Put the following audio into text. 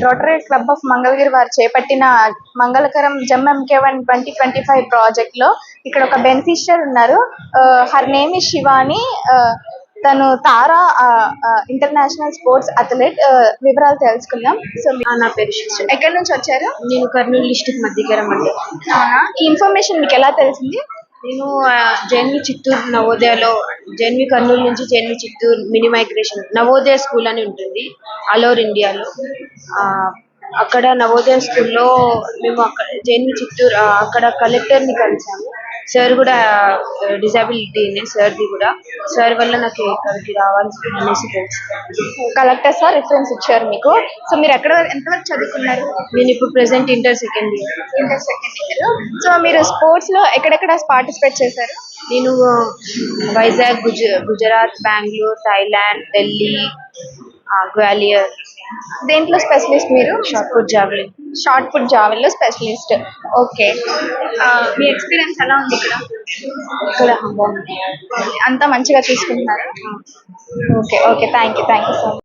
Rotary club of Mangalagiri వారు చేపట్టిన మంగళకరం జెమ్ఎంకే1 2025 project లో ఇక్కడ ఒక బెనిఫిషియర్ ఉన్నారు. Her name is Shivani. తను తారా ఇంటర్నేషనల్ స్పోర్ట్స్ అథ్లెట్. వివరాలు తెలుసుకుందాం. సో నా పేరు శిక్ష. ఎక్కడి నుంచి వచ్చారు? నేను కర్నూలు డిస్టిక్ మధ్యకరం అండి. ఈ ఇన్ఫర్మేషన్ మీకు ఎలా తెలిసింది? నేను జేఎన్వి చిత్తూరు నవోదయలో జేఎన్వి కర్నూలు నుంచి JNV Chittoor mini migration Navodaya school అని ఉంటుంది ఆల్ ఓవర్ ఇండియాలో. అక్కడ నవోదయ స్కూల్లో మేము అక్కడ జేఎన్వి చిత్తూరు అక్కడ కలెక్టర్ని కలిసాము. సార్ కూడా డిజబిలిటీనే సార్ది కూడా. సార్ వల్ల నాకు ఇక్కడికి రావాలి అనేసి తెలుసు. కలెక్టర్ సార్ రిఫరెన్స్ ఇచ్చారు మీకు. సో మీరు ఎంతవరకు చదువుకున్నారు? నేను ఇప్పుడు present inter second year. So మీరు స్పోర్ట్స్ లో ఎక్కడెక్కడ పార్టిసిపేట్ చేశారు? నేను వైజాగ్, గుజరాత్, బెంగళూరు, థాయిలాండ్, ఢిల్లీ, గ్వాలియర్. దేంట్లో స్పెషలిస్ట్ మీరు? Shot put javelin. Shot put javelin లో స్పెషలిస్ట్. ఓకే. మీ ఎక్స్పీరియన్స్ ఎలా ఉంది ఇక్కడ? ఇక్కడ బాగుంది. అంతా మంచిగా తీసుకుంటున్నారు. Okay okay, thank you so much.